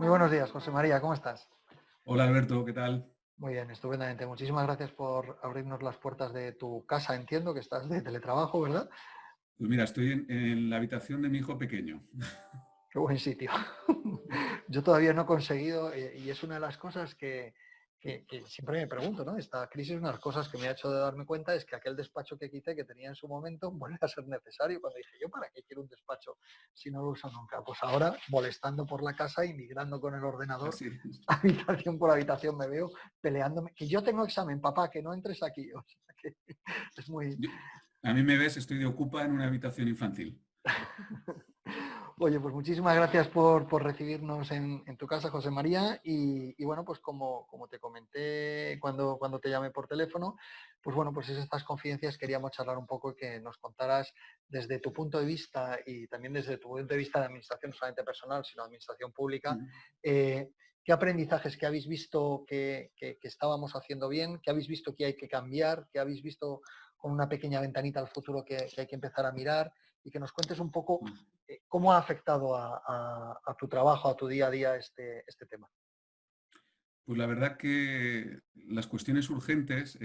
Muy buenos días, José María, ¿cómo estás? Hola Alberto, ¿qué tal? Muy bien, estupendamente. Muchísimas gracias por abrirnos las puertas de tu casa. Entiendo que estás de teletrabajo, ¿verdad? Pues mira, estoy en la habitación de mi hijo pequeño. Qué buen sitio. Yo todavía no he conseguido, y es una de las cosas que siempre me pregunto, ¿no? Esta crisis, una de las cosas que me ha hecho de darme cuenta es que aquel despacho que quité, que tenía en su momento, vuelve a ser necesario. Cuando dije, ¿yo para qué quiero un despacho si no lo uso nunca? Pues ahora, molestando por la casa y migrando con el ordenador, Así. habitación por habitación, me veo peleándome. Que yo tengo examen, papá, que no entres aquí. O sea, que es muy... Yo- a mí me ves, estoy de ocupa en una habitación infantil. Oye, pues muchísimas gracias por recibirnos en tu casa, José María. Y bueno, pues como te comenté cuando te llamé por teléfono, pues bueno, pues es estas confidencias queríamos charlar un poco y que nos contaras desde tu punto de vista y también desde tu punto de vista de administración, no solamente personal, sino de administración pública, Mm. qué aprendizajes que habéis visto que estábamos haciendo bien, qué habéis visto que hay que cambiar, qué habéis visto con una pequeña ventanita al futuro que hay que empezar a mirar y que nos cuentes un poco ¿cómo ha afectado a tu trabajo, a tu día a día este tema? Pues la verdad que las cuestiones urgentes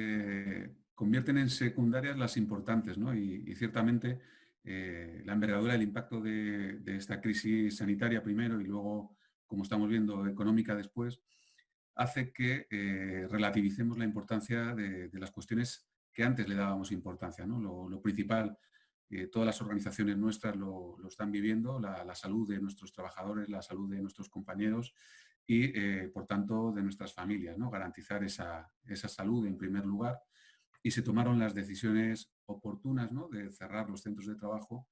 convierten en secundarias las importantes, ¿no? Y ciertamente la envergadura del impacto de esta crisis sanitaria primero y luego, como estamos viendo, económica después, hace que relativicemos la importancia de las cuestiones que antes le dábamos importancia, ¿no? Lo principal, todas las organizaciones nuestras lo están viviendo, la salud de nuestros trabajadores, la salud de nuestros compañeros y, por tanto, de nuestras familias, ¿no? Garantizar esa salud en primer lugar. Y se tomaron las decisiones oportunas, ¿no? De cerrar los centros de trabajo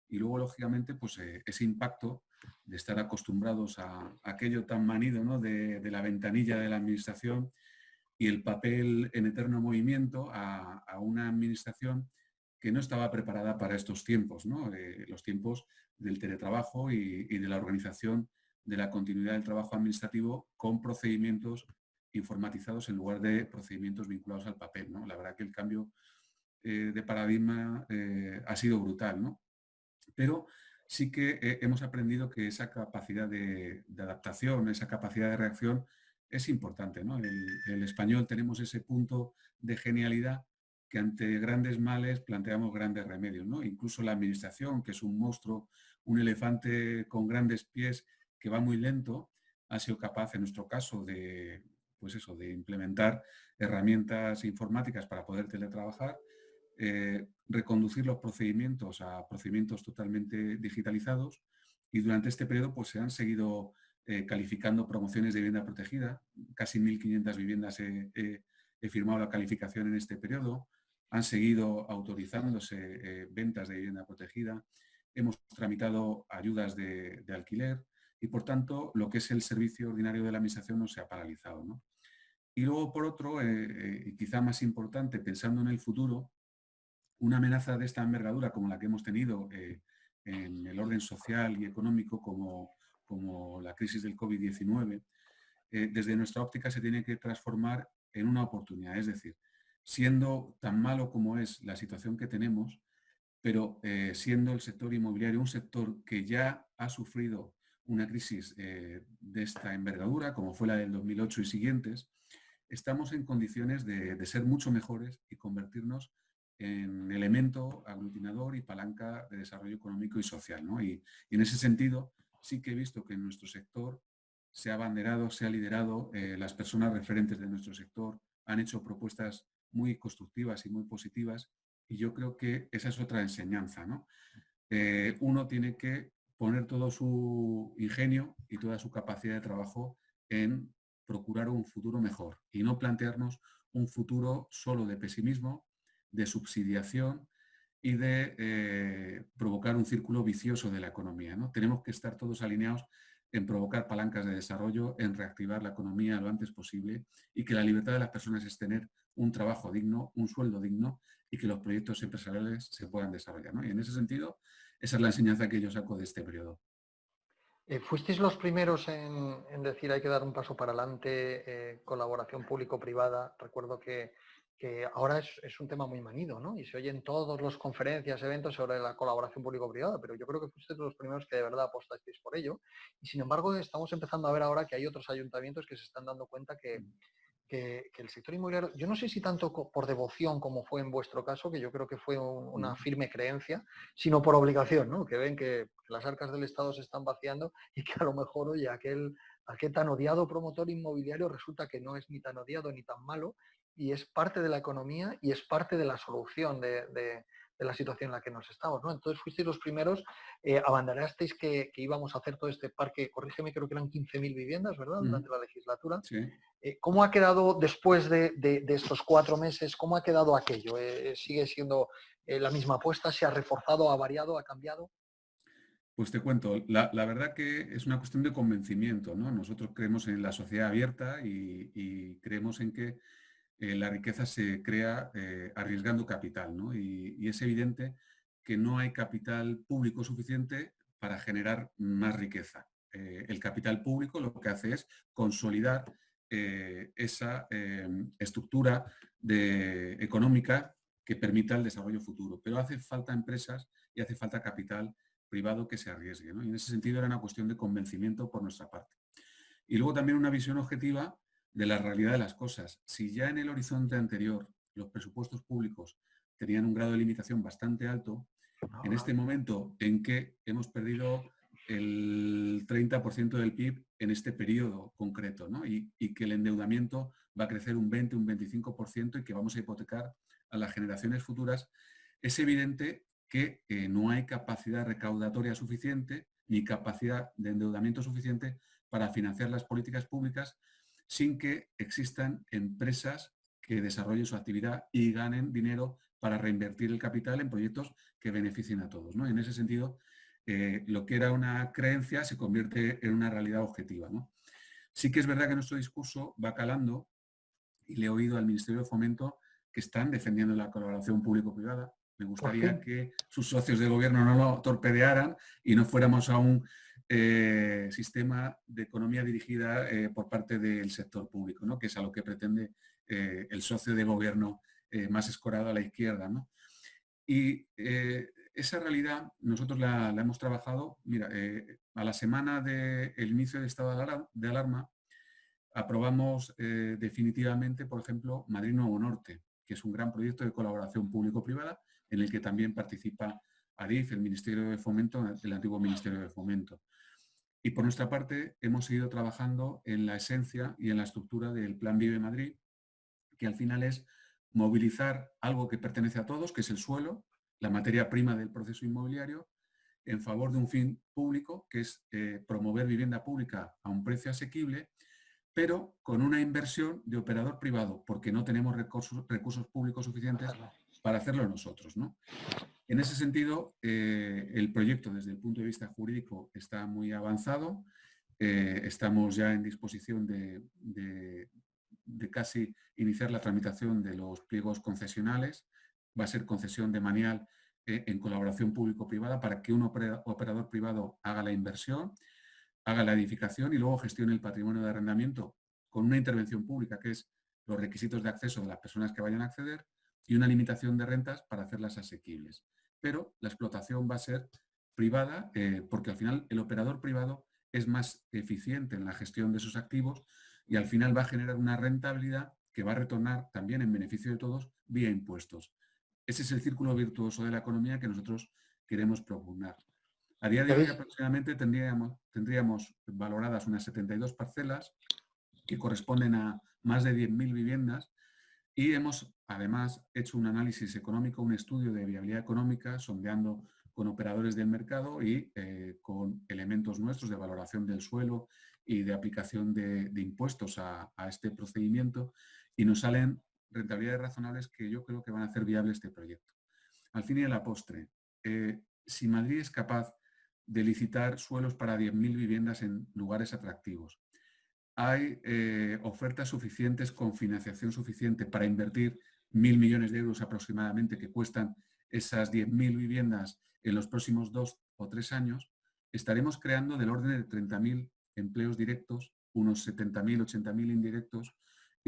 y luego, lógicamente, pues ese impacto de estar acostumbrados a aquello tan manido, ¿no? De la ventanilla de la administración y el papel en eterno movimiento a una administración que no estaba preparada para estos tiempos, ¿no? Los tiempos del teletrabajo y de la organización de la continuidad del trabajo administrativo con procedimientos informatizados en lugar de procedimientos vinculados al papel, ¿no? La verdad que el cambio de paradigma ha sido brutal, ¿no? Pero sí que hemos aprendido que esa capacidad de adaptación, esa capacidad de reacción es importante, ¿no? El español tenemos ese punto de genialidad que ante grandes males planteamos grandes remedios, ¿no? Incluso la administración, que es un monstruo, un elefante con grandes pies que va muy lento, ha sido capaz, en nuestro caso, pues eso, de implementar herramientas informáticas para poder teletrabajar, reconducir los procedimientos a procedimientos totalmente digitalizados y durante este periodo pues, se han seguido calificando promociones de vivienda protegida. Casi 1.500 viviendas he firmado la calificación en este periodo. Han seguido autorizándose ventas de vivienda protegida. Hemos tramitado ayudas de alquiler y, por tanto, lo que es el servicio ordinario de la administración no se ha paralizado, ¿no? Y luego, por otro, y quizá más importante, pensando en el futuro, una amenaza de esta envergadura como la que hemos tenido en el orden social y económico como la crisis del COVID-19, desde nuestra óptica se tiene que transformar en una oportunidad. Es decir, siendo tan malo como es la situación que tenemos, pero siendo el sector inmobiliario un sector que ya ha sufrido una crisis de esta envergadura, como fue la del 2008 y siguientes, estamos en condiciones de ser mucho mejores y convertirnos en elemento aglutinador y palanca de desarrollo económico y social, ¿no? Y en ese sentido, sí que he visto que en nuestro sector se ha abanderado, se ha liderado, las personas referentes de nuestro sector han hecho propuestas muy constructivas y muy positivas y yo creo que esa es otra enseñanza, ¿no? Uno tiene que poner todo su ingenio y toda su capacidad de trabajo en procurar un futuro mejor y no plantearnos un futuro solo de pesimismo, de subsidiación y de provocar un círculo vicioso de la economía, ¿no? Tenemos que estar todos alineados en provocar palancas de desarrollo, en reactivar la economía lo antes posible y que la libertad de las personas es tener un trabajo digno, un sueldo digno y que los proyectos empresariales se puedan desarrollar, ¿no? Y en ese sentido, esa es la enseñanza que yo saco de este periodo. ¿Fuisteis los primeros en decir hay que dar un paso para adelante, colaboración público-privada? Recuerdo que que ahora es un tema muy manido, ¿no? Y se oye en todas las conferencias, eventos sobre la colaboración público-privada, pero yo creo que fuisteis los primeros que de verdad apostasteis por ello. Y sin embargo, estamos empezando a ver ahora que hay otros ayuntamientos que se están dando cuenta que el sector inmobiliario, yo no sé si tanto por devoción como fue en vuestro caso, que yo creo que fue una firme creencia, sino por obligación, ¿no? Que ven que las arcas del Estado se están vaciando y que a lo mejor, oye, aquel tan odiado promotor inmobiliario resulta que no es ni tan odiado ni tan malo y es parte de la economía y es parte de la solución de la situación en la que nos estamos, ¿no? Entonces fuisteis los primeros, abanderasteis que íbamos a hacer todo este parque, corrígeme, creo que eran 15.000 viviendas, ¿verdad?, durante la legislatura. Sí. ¿Cómo ha quedado después de estos 4 meses? ¿Cómo ha quedado aquello? ¿Sigue siendo la misma apuesta? ¿Se ha reforzado, ha variado, ha cambiado? Pues te cuento, la verdad que es una cuestión de convencimiento, ¿no? Nosotros creemos en la sociedad abierta y creemos en que la riqueza se crea arriesgando capital, ¿no? Y es evidente que no hay capital público suficiente para generar más riqueza. El capital público lo que hace es consolidar esa estructura económica que permita el desarrollo futuro. Pero hace falta empresas y hace falta capital privado que se arriesgue, ¿no? Y en ese sentido era una cuestión de convencimiento por nuestra parte. Y luego también una visión objetiva de la realidad de las cosas. Si ya en el horizonte anterior los presupuestos públicos tenían un grado de limitación bastante alto, en este momento en que hemos perdido el 30% del PIB en este periodo concreto, ¿no? Y que el endeudamiento va a crecer un 20, un 25% y que vamos a hipotecar a las generaciones futuras, es evidente que no hay capacidad recaudatoria suficiente ni capacidad de endeudamiento suficiente para financiar las políticas públicas sin que existan empresas que desarrollen su actividad y ganen dinero para reinvertir el capital en proyectos que beneficien a todos, ¿no? En ese sentido, lo que era una creencia se convierte en una realidad objetiva, ¿no? Sí que es verdad que nuestro discurso va calando y le he oído al Ministerio de Fomento que están defendiendo la colaboración público-privada. Me gustaría que sus socios de gobierno no lo torpedearan y no fuéramos a un sistema de economía dirigida por parte del sector público, ¿no? Que es a lo que pretende el socio de gobierno más escorado a la izquierda, ¿no? Y esa realidad nosotros la hemos trabajado. Mira, a la semana del inicio del estado de alarma aprobamos definitivamente, por ejemplo, Madrid Nuevo Norte, que es un gran proyecto de colaboración público-privada en el que también participa ADIF, el Ministerio de Fomento, el antiguo Ministerio de Fomento. Y por nuestra parte hemos seguido trabajando en la esencia y en la estructura del Plan Vive Madrid, que al final es movilizar algo que pertenece a todos, que es el suelo, la materia prima del proceso inmobiliario, en favor de un fin público, que es promover vivienda pública a un precio asequible, pero con una inversión de operador privado, porque no tenemos recursos públicos suficientes para hacerlo nosotros, ¿no? En ese sentido, el proyecto desde el punto de vista jurídico está muy avanzado. Estamos ya en disposición de casi iniciar la tramitación de los pliegos concesionales. Va a ser concesión de manial en colaboración público-privada para que un operador privado haga la inversión, haga la edificación y luego gestione el patrimonio de arrendamiento con una intervención pública, que es los requisitos de acceso de las personas que vayan a acceder y una limitación de rentas para hacerlas asequibles. Pero la explotación va a ser privada porque al final el operador privado es más eficiente en la gestión de sus activos y al final va a generar una rentabilidad que va a retornar también en beneficio de todos vía impuestos. Ese es el círculo virtuoso de la economía que nosotros queremos propugnar. A día de hoy aproximadamente tendríamos valoradas unas 72 parcelas que corresponden a más de 10.000 viviendas y hemos además hecho un análisis económico, un estudio de viabilidad económica, sondeando con operadores del mercado y con elementos nuestros de valoración del suelo y de aplicación de impuestos a este procedimiento y nos salen rentabilidades razonables que yo creo que van a hacer viable este proyecto. Al fin y a la postre, si Madrid es capaz de licitar suelos para 10.000 viviendas en lugares atractivos, hay ofertas suficientes con financiación suficiente para invertir 1.000 millones de euros aproximadamente que cuestan esas 10.000 viviendas en los próximos 2 o 3 años, estaremos creando del orden de 30.000 empleos directos, unos 70.000, 80.000 indirectos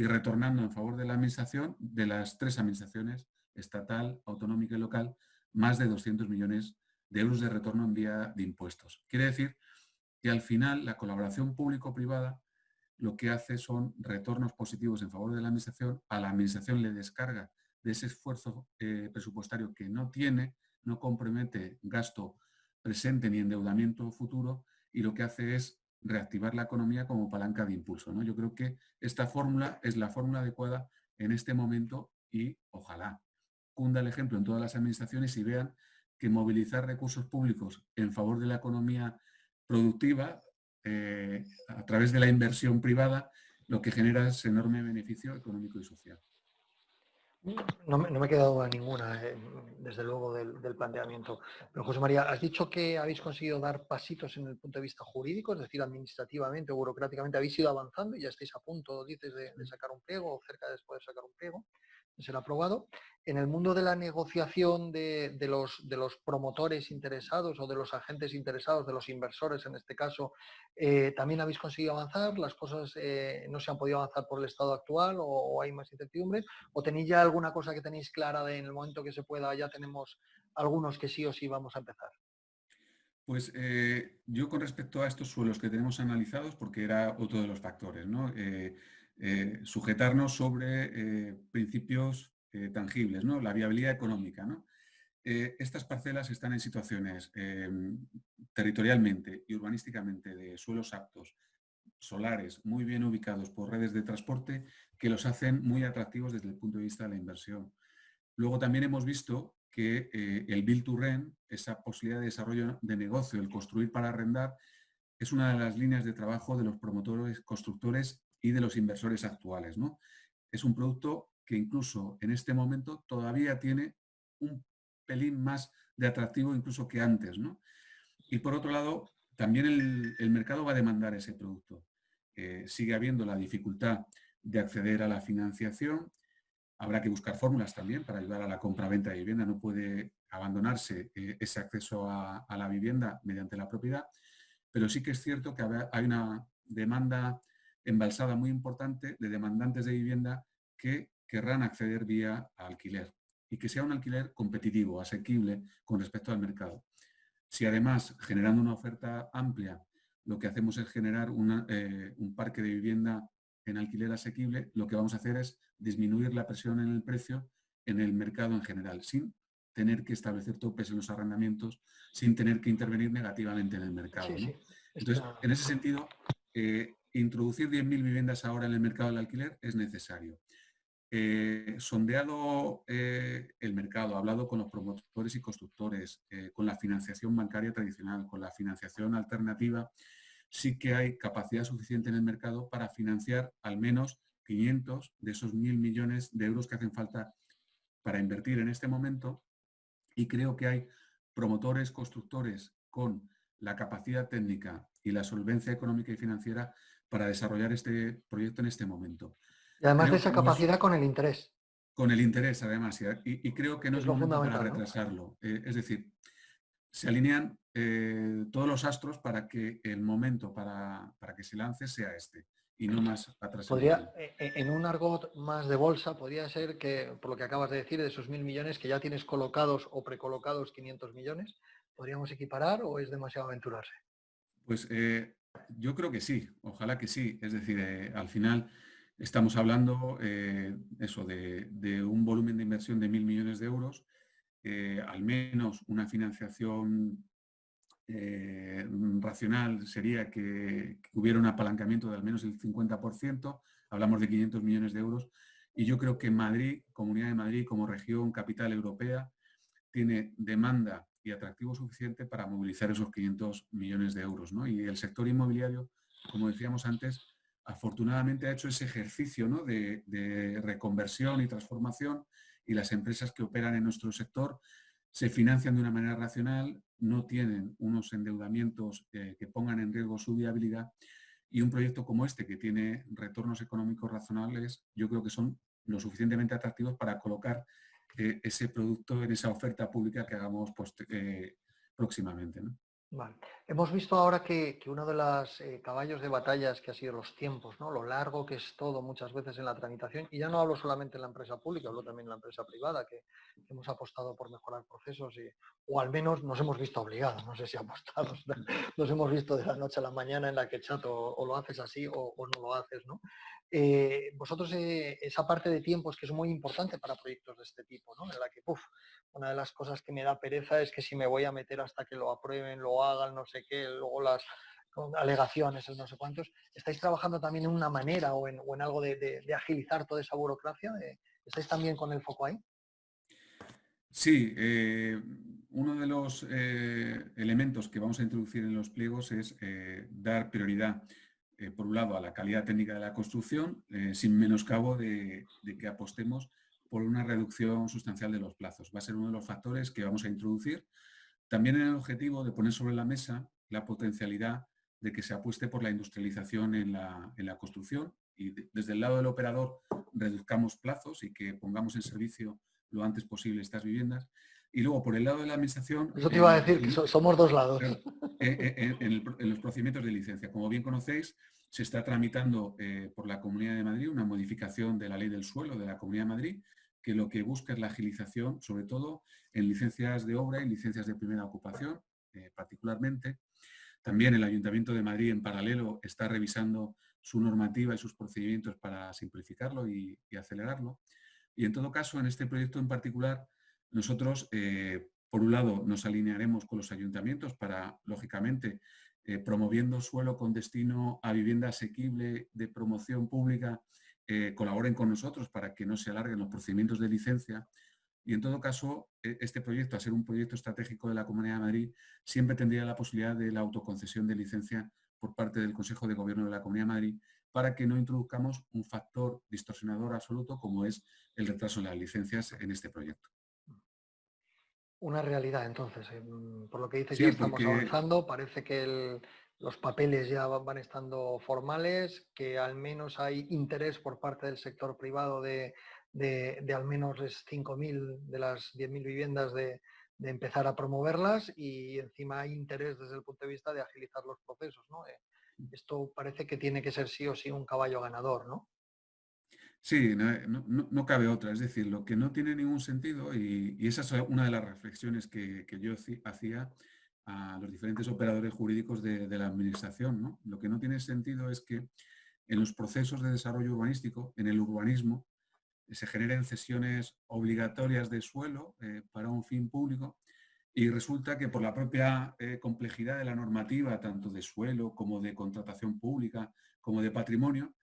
y retornando en favor de la administración, de las 3 administraciones, estatal, autonómica y local, más de 200 millones de euros de retorno en vía de impuestos. Quiere decir que al final la colaboración público-privada lo que hace son retornos positivos en favor de la administración le descarga de ese esfuerzo presupuestario que no tiene, no compromete gasto presente ni endeudamiento futuro, y lo que hace es reactivar la economía como palanca de impulso, ¿no? Yo creo que esta fórmula es la fórmula adecuada en este momento y ojalá cunda el ejemplo en todas las administraciones y vean que movilizar recursos públicos en favor de la economía productiva a través de la inversión privada, lo que genera es enorme beneficio económico y social. No me queda duda ninguna, desde luego, del planteamiento. Pero José María, has dicho que habéis conseguido dar pasitos en el punto de vista jurídico, es decir, administrativamente o burocráticamente habéis ido avanzando y ya estáis a punto, dices, de sacar un pliego o cerca de poder sacar un pliego, de ser aprobado. En el mundo de la negociación de los promotores interesados o de los agentes interesados, de los inversores en este caso, ¿también habéis conseguido avanzar? ¿Las cosas no se han podido avanzar por el estado actual o hay más incertidumbre? ¿O tenéis ya alguna cosa que tenéis clara de en el momento que se pueda, ya tenemos algunos que sí o sí vamos a empezar? Pues yo con respecto a estos suelos que tenemos analizados, porque era otro de los factores, ¿no? Sujetarnos sobre principios tangibles, ¿no? La viabilidad económica, ¿no? Estas parcelas están en situaciones territorialmente y urbanísticamente de suelos aptos, solares, muy bien ubicados por redes de transporte, que los hacen muy atractivos desde el punto de vista de la inversión. Luego también hemos visto que el Build to Rent, esa posibilidad de desarrollo de negocio, el construir para arrendar, es una de las líneas de trabajo de los promotores, constructores y de los inversores actuales, ¿no? Es un producto que incluso en este momento todavía tiene un pelín más de atractivo incluso que antes, ¿no? Y por otro lado, también el mercado va a demandar ese producto. Sigue habiendo la dificultad de acceder a la financiación. Habrá que buscar fórmulas también para ayudar a la compra-venta de vivienda. No puede abandonarse ese acceso a la vivienda mediante la propiedad, pero sí que es cierto que hay una demanda embalsada muy importante de demandantes de vivienda que querrán acceder vía alquiler y que sea un alquiler competitivo, asequible con respecto al mercado. Si además, generando una oferta amplia, lo que hacemos es generar un parque de vivienda en alquiler asequible, lo que vamos a hacer es disminuir la presión en el precio en el mercado en general, sin tener que establecer topes en los arrendamientos, sin tener que intervenir negativamente en el mercado, Sí, ¿no? sí. Entonces, en ese sentido, introducir 10.000 viviendas ahora en el mercado del alquiler es necesario. Sondeado el mercado, hablado con los promotores y constructores, con la financiación bancaria tradicional, con la financiación alternativa, sí que hay capacidad suficiente en el mercado para financiar al menos 500 de esos 1.000 millones de euros que hacen falta para invertir en este momento, y creo que hay promotores, constructores con la capacidad técnica y la solvencia económica y financiera para desarrollar este proyecto en este momento. Y además de Creo esa que no es capacidad con el interés, con el interés, además, y creo que no que es es lo momento para fundamental, ¿no? retrasarlo. Es decir, se alinean todos los astros para que el momento para que se lance sea este y no más atrás en el Podría, tiempo. en un argot más de bolsa, podría ser que, por lo que acabas de decir, de esos 1.000 millones que ya tienes colocados o precolocados 500 millones, ¿podríamos equiparar o es demasiado aventurarse? Pues yo creo que sí, ojalá que sí. Es decir, al final estamos hablando eso de un volumen de inversión de 1.000 millones de euros, al menos una financiación racional sería que hubiera un apalancamiento de al menos el 50%, hablamos de 500 millones de euros, y yo creo que Madrid, Comunidad de Madrid, como región capital europea, tiene demanda y atractivo suficiente para movilizar esos 500 millones de euros, ¿no? Y el sector inmobiliario, como decíamos antes, afortunadamente ha hecho ese ejercicio, ¿no?, de reconversión y transformación, y las empresas que operan en nuestro sector se financian de una manera racional, no tienen unos endeudamientos que pongan en riesgo su viabilidad, y un proyecto como este, que tiene retornos económicos razonables, yo creo que son lo suficientemente atractivos para colocar ese producto en esa oferta pública que hagamos próximamente, ¿no? Vale. Hemos visto ahora que uno de los caballos de batallas que ha sido los tiempos, ¿no? Lo largo que es todo muchas veces en la tramitación, y ya no hablo solamente en la empresa pública, hablo también en la empresa privada, que hemos apostado por mejorar procesos o al menos nos hemos visto obligados, no sé si apostados, nos hemos visto de la noche a la mañana en la que chato o lo haces así o no lo haces, ¿no? Vosotros esa parte de tiempos que es muy importante para proyectos de este tipo, ¿no? En la que, una de las cosas que me da pereza es que si me voy a meter hasta que lo aprueben, lo hagan, no sé qué, luego las alegaciones, el no sé cuántos, ¿estáis trabajando también en una manera o en algo de agilizar toda esa burocracia? ¿Estáis también con el foco ahí? Sí, uno de los elementos que vamos a introducir en los pliegos es dar prioridad, por un lado, a la calidad técnica de la construcción, sin menoscabo de que apostemos por una reducción sustancial de los plazos. Va a ser uno de los factores que vamos a introducir. También en el objetivo de poner sobre la mesa la potencialidad de que se apueste por la industrialización en la construcción y desde el lado del operador reduzcamos plazos y que pongamos en servicio lo antes posible estas viviendas. Y luego, por el lado de la administración, Eso te iba a decir, que somos dos lados. claro, en los procedimientos de licencia. Como bien conocéis, se está tramitando por la Comunidad de Madrid una modificación de la ley del suelo de la Comunidad de Madrid, que lo que busca es la agilización, sobre todo en licencias de obra y licencias de primera ocupación, particularmente. También el Ayuntamiento de Madrid, en paralelo, está revisando su normativa y sus procedimientos para simplificarlo y acelerarlo. Y en todo caso, en este proyecto en particular, nosotros, por un lado, nos alinearemos con los ayuntamientos para, lógicamente, promoviendo suelo con destino a vivienda asequible de promoción pública, colaboren con nosotros para que no se alarguen los procedimientos de licencia. Y en todo caso, este proyecto, a ser un proyecto estratégico de la Comunidad de Madrid, siempre tendría la posibilidad de la autoconcesión de licencia por parte del Consejo de Gobierno de la Comunidad de Madrid para que no introduzcamos un factor distorsionador absoluto como es el retraso en las licencias en este proyecto. Una realidad, entonces. Por lo que dices, ya Sí, estamos porque avanzando. Parece que los papeles ya van estando formales, que al menos hay interés por parte del sector privado de al menos 5.000 de las 10.000 viviendas de empezar a promoverlas y encima hay interés desde el punto de vista de agilizar los procesos, ¿no? Esto parece que tiene que ser sí o sí un caballo ganador, ¿no? sí, no cabe otra. Es decir, lo que no tiene ningún sentido, y esa es una de las reflexiones que yo hacía a los diferentes operadores jurídicos de la Administración, ¿no? Lo que no tiene sentido es que en los procesos de desarrollo urbanístico, en el urbanismo, se generen cesiones obligatorias de suelo para un fin público y resulta que por la propia complejidad de la normativa, tanto de suelo como de contratación pública, como de patrimonio,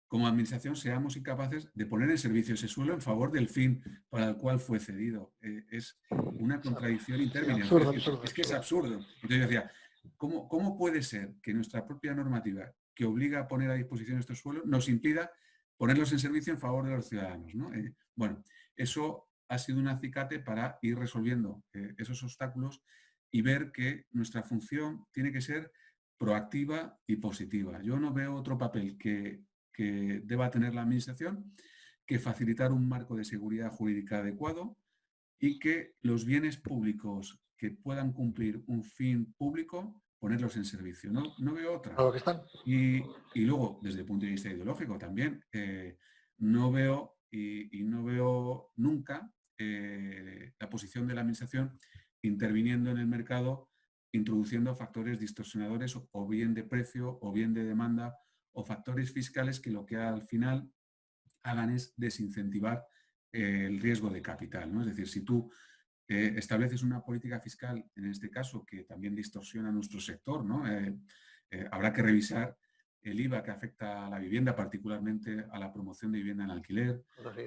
como administración seamos incapaces de poner en servicio ese suelo en favor del fin para el cual fue cedido. Es una contradicción Sí, intermedia. Es absurdo, decir, absurdo, es que es absurdo. absurdo. Entonces yo decía, ¿cómo puede ser que nuestra propia normativa que obliga a poner a disposición estos suelos nos impida ponerlos en servicio en favor de los ciudadanos? ¿No? Bueno, eso ha sido un acicate para ir resolviendo esos obstáculos y ver que nuestra función tiene que ser proactiva y positiva. Yo no veo otro papel que deba tener la Administración, que facilitar un marco de seguridad jurídica adecuado y que los bienes públicos que puedan cumplir un fin público, ponerlos en servicio. No veo otra. A lo que están. Y luego, desde el punto de vista ideológico también, no veo y no veo nunca la posición de la Administración interviniendo en el mercado, introduciendo factores distorsionadores o bien de precio o bien de demanda o factores fiscales que lo que al final hagan es desincentivar el riesgo de capital, ¿no? Es decir, si tú estableces una política fiscal, en este caso, que también distorsiona nuestro sector, ¿no? Habrá que revisar el IVA que afecta a la vivienda, particularmente a la promoción de vivienda en alquiler.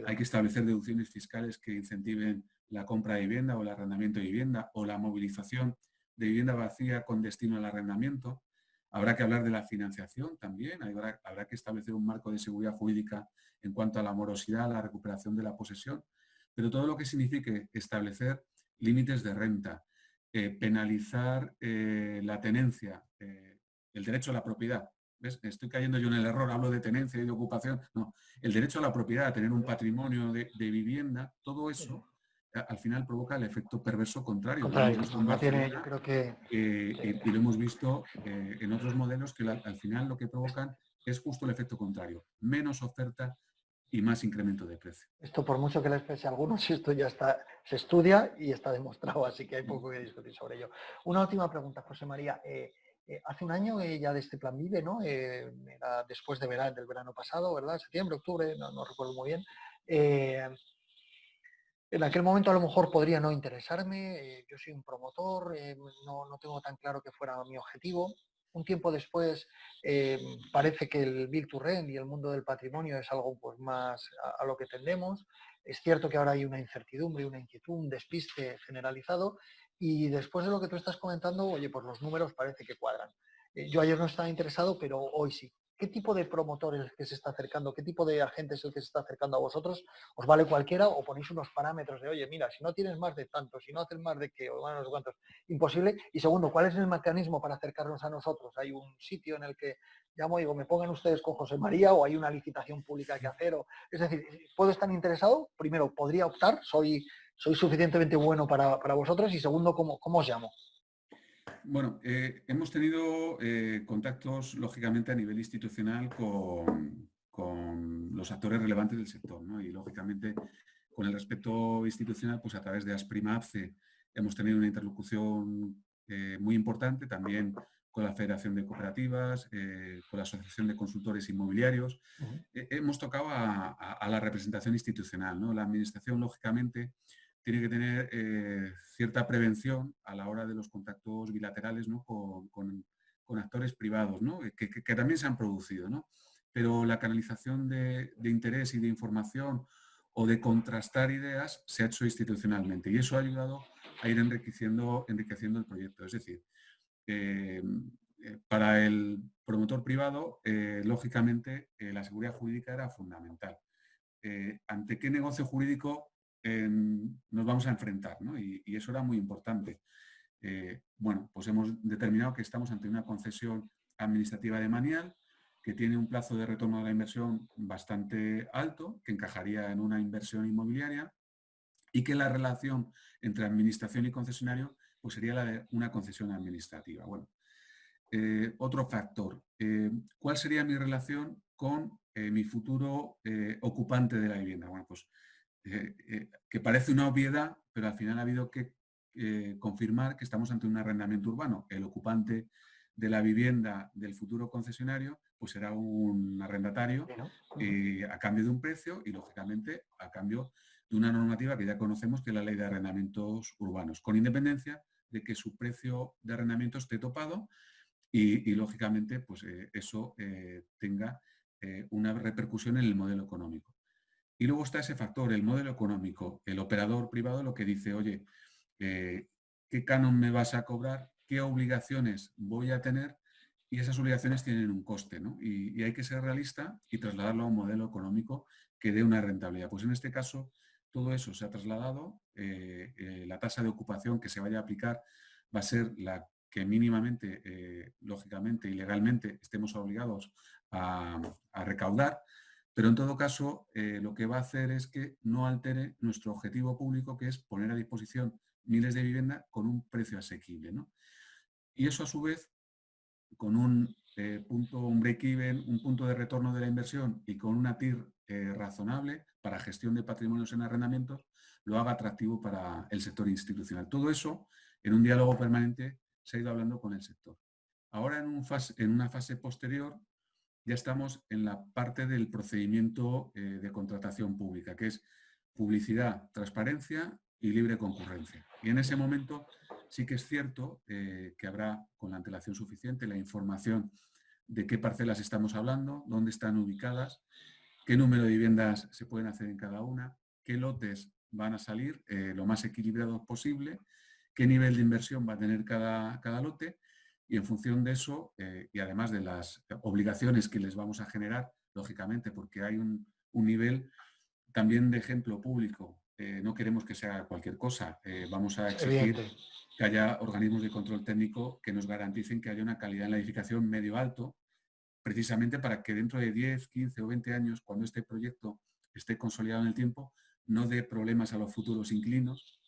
Hay que establecer deducciones fiscales que incentiven la compra de vivienda o el arrendamiento de vivienda o la movilización de vivienda vacía con destino al arrendamiento. Habrá que hablar de la financiación también. Habrá que establecer un marco de seguridad jurídica en cuanto a la morosidad, la recuperación de la posesión, pero todo lo que signifique establecer límites de renta, penalizar la tenencia, el derecho a la propiedad. ¿Ves? Estoy cayendo yo en el error, hablo de tenencia y de ocupación. No, el derecho a la propiedad, a tener un patrimonio de vivienda, todo eso al final provoca el efecto perverso contrario. Lo hemos Contrario, visto en no tiene, yo Barcelona creo que y lo hemos visto en otros modelos que al final lo que provocan es justo el efecto contrario. Menos oferta y más incremento de precio. esto, por mucho que les pese a algunos, esto ya está, se estudia y está demostrado, así que hay poco que discutir sobre ello. Una última pregunta, José María. Hace un año ya de este plan Vive, ¿no? Era después de del verano pasado, ¿verdad? Septiembre, octubre, no recuerdo muy bien. En aquel momento a lo mejor podría no interesarme, yo soy un promotor, no tengo tan claro que fuera mi objetivo. Un tiempo después parece que el Build to Rent y el mundo del patrimonio es algo pues, más a lo que tendemos. Es cierto que ahora hay una incertidumbre, una inquietud, un despiste generalizado y después de lo que tú estás comentando, oye, pues los números parece que cuadran. Yo ayer no estaba interesado, pero hoy sí. ¿Qué tipo de promotor es el que se está acercando? ¿Qué tipo de agente es el que se está acercando a vosotros? ¿Os vale cualquiera o ponéis unos parámetros de, oye, mira, si no tienes más de tanto, si no haces más de qué, o bueno, no sé cuántos? Imposible. Y segundo, ¿cuál es el mecanismo para acercarnos a nosotros? ¿Hay un sitio en el que llamo y digo, me pongan ustedes con José María o hay una licitación pública que hacer? Es decir, ¿puedo estar interesado? Primero, ¿podría optar? ¿Soy suficientemente bueno para vosotros? Y segundo, ¿cómo os llamo? Bueno, hemos tenido contactos, lógicamente, a nivel institucional con los actores relevantes del sector, ¿no? Y, lógicamente, con el respecto institucional, pues a través de Asprima-APCE hemos tenido una interlocución muy importante, también con la Federación de Cooperativas, con la Asociación de Consultores Inmobiliarios. Hemos tocado a la representación institucional, ¿no? La Administración, lógicamente, tiene que tener cierta prevención a la hora de los contactos bilaterales, ¿no? con actores privados, ¿no? que también se han producido, ¿no? Pero la canalización de interés y de información o de contrastar ideas se ha hecho institucionalmente y eso ha ayudado a ir enriqueciendo el proyecto. Es decir, para el promotor privado, lógicamente, la seguridad jurídica era fundamental. ¿Ante qué negocio jurídico nos vamos a enfrentar? ¿No? Y eso era muy importante. Bueno, pues hemos determinado que estamos ante una concesión administrativa de Manial, que tiene un plazo de retorno de la inversión bastante alto, que encajaría en una inversión inmobiliaria, y que la relación entre administración y concesionario pues sería la de una concesión administrativa. Bueno, otro factor, ¿cuál sería mi relación con mi futuro ocupante de la vivienda? Bueno, pues que parece una obviedad, pero al final ha habido que confirmar que estamos ante un arrendamiento urbano. El ocupante de la vivienda del futuro concesionario pues será un arrendatario a cambio de un precio y, lógicamente, a cambio de una normativa que ya conocemos, que es la Ley de Arrendamientos Urbanos, con independencia de que su precio de arrendamiento esté topado y lógicamente, pues eso tenga una repercusión en el modelo económico. Y luego está ese factor, el modelo económico. El operador privado lo que dice, oye, ¿qué canon me vas a cobrar? ¿Qué obligaciones voy a tener? Y esas obligaciones tienen un coste, ¿no? Y hay que ser realista y trasladarlo a un modelo económico que dé una rentabilidad. Pues en este caso, todo eso se ha trasladado. La tasa de ocupación que se vaya a aplicar va a ser la que mínimamente, lógicamente y legalmente estemos obligados a recaudar. Pero en todo caso, lo que va a hacer es que no altere nuestro objetivo público, que es poner a disposición miles de viviendas con un precio asequible, ¿no? Y eso, a su vez, con un break-even, un punto de retorno de la inversión y con una TIR razonable para gestión de patrimonios en arrendamientos, lo haga atractivo para el sector institucional. Todo eso, en un diálogo permanente, se ha ido hablando con el sector. Ahora, en una fase posterior, ya estamos en la parte del procedimiento de contratación pública, que es publicidad, transparencia y libre concurrencia. Y en ese momento sí que es cierto que habrá, con la antelación suficiente, la información de qué parcelas estamos hablando, dónde están ubicadas, qué número de viviendas se pueden hacer en cada una, qué lotes van a salir lo más equilibrados posible, qué nivel de inversión va a tener cada lote. Y en función de eso, y además de las obligaciones que les vamos a generar, lógicamente, porque hay un nivel también de ejemplo público. No queremos que se haga cualquier cosa. Vamos a exigir que haya organismos de control técnico que nos garanticen que haya una calidad en la edificación medio-alto, precisamente para que dentro de 10, 15 o 20 años, cuando este proyecto esté consolidado en el tiempo, no dé problemas a los futuros inquilinos.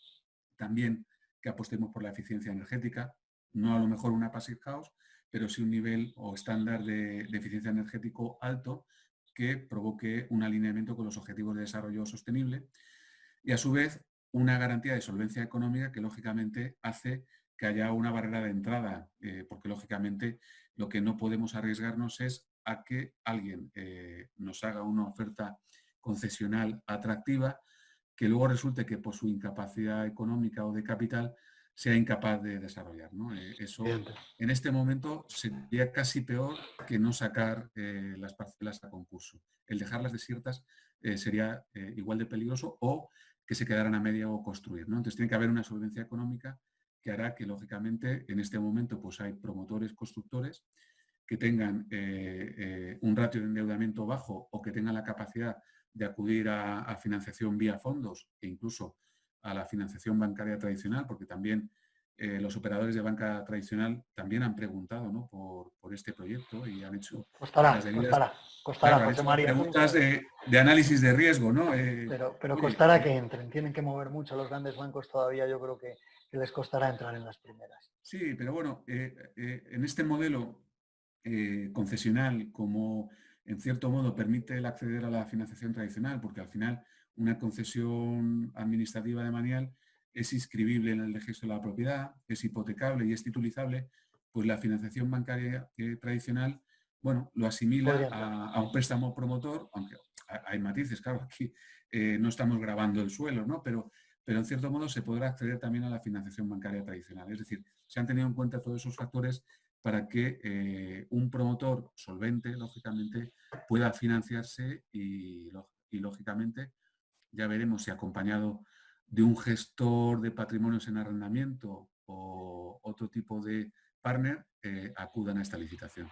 También que apostemos por la eficiencia energética, no a lo mejor una passive house, pero sí un nivel o estándar de eficiencia energético alto que provoque un alineamiento con los objetivos de desarrollo sostenible y, a su vez, una garantía de solvencia económica que, lógicamente, hace que haya una barrera de entrada, porque, lógicamente, lo que no podemos arriesgarnos es a que alguien nos haga una oferta concesional atractiva que luego resulte que por su incapacidad económica o de capital sea incapaz de desarrollar, ¿no? Eso en este momento sería casi peor que no sacar las parcelas a concurso. El dejarlas desiertas sería igual de peligroso, o que se quedaran a media o construir, ¿no? Entonces tiene que haber una solvencia económica que hará que, lógicamente, en este momento pues hay promotores, constructores que tengan un ratio de endeudamiento bajo o que tengan la capacidad de acudir a financiación vía fondos e incluso a la financiación bancaria tradicional, porque también los operadores de banca tradicional también han preguntado, ¿no?, por este proyecto y han hecho las debidas... Costará, Claro, han José hecho las María. preguntas de análisis de riesgo, ¿no? Pero Oye, costará que entren, tienen que mover mucho los grandes bancos todavía, yo creo que les costará entrar en las primeras. sí, pero bueno, en este modelo concesional, como en cierto modo permite el acceder a la financiación tradicional, porque al final una concesión administrativa de Manial es inscribible en el registro de la propiedad, es hipotecable y es titulizable, pues la financiación bancaria tradicional, bueno, lo asimila a un préstamo promotor, aunque hay matices, claro, aquí no estamos grabando el suelo, ¿no? Pero en cierto modo se podrá acceder también a la financiación bancaria tradicional. Es decir, se han tenido en cuenta todos esos factores para que un promotor solvente, lógicamente, pueda financiarse y, lógicamente, ya veremos si acompañado de un gestor de patrimonios en arrendamiento o otro tipo de partner, acudan a esta licitación.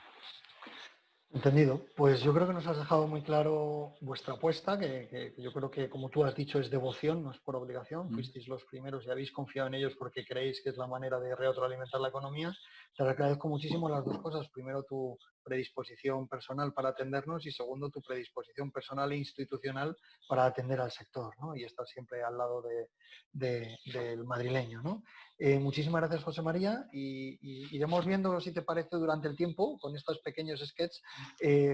Entendido. Pues yo creo que nos has dejado muy claro vuestra apuesta, que yo creo que, como tú has dicho, es devoción, no es por obligación. Fuisteis los primeros y habéis confiado en ellos porque creéis que es la manera de retroalimentar la economía. Te agradezco muchísimo las dos cosas. Primero, tu predisposición personal para atendernos, y segundo, tu predisposición personal e institucional para atender al sector, ¿no? Y estar siempre al lado del madrileño, ¿no? Muchísimas gracias, José María, y iremos viendo, si te parece, durante el tiempo, con estos pequeños sketches,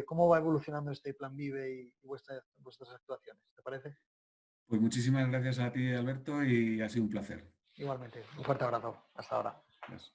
cómo va evolucionando este Plan Vive y vuestras actuaciones. ¿Te parece? Pues muchísimas gracias a ti, Alberto, y ha sido un placer. Igualmente. Un fuerte abrazo. Hasta ahora. Gracias.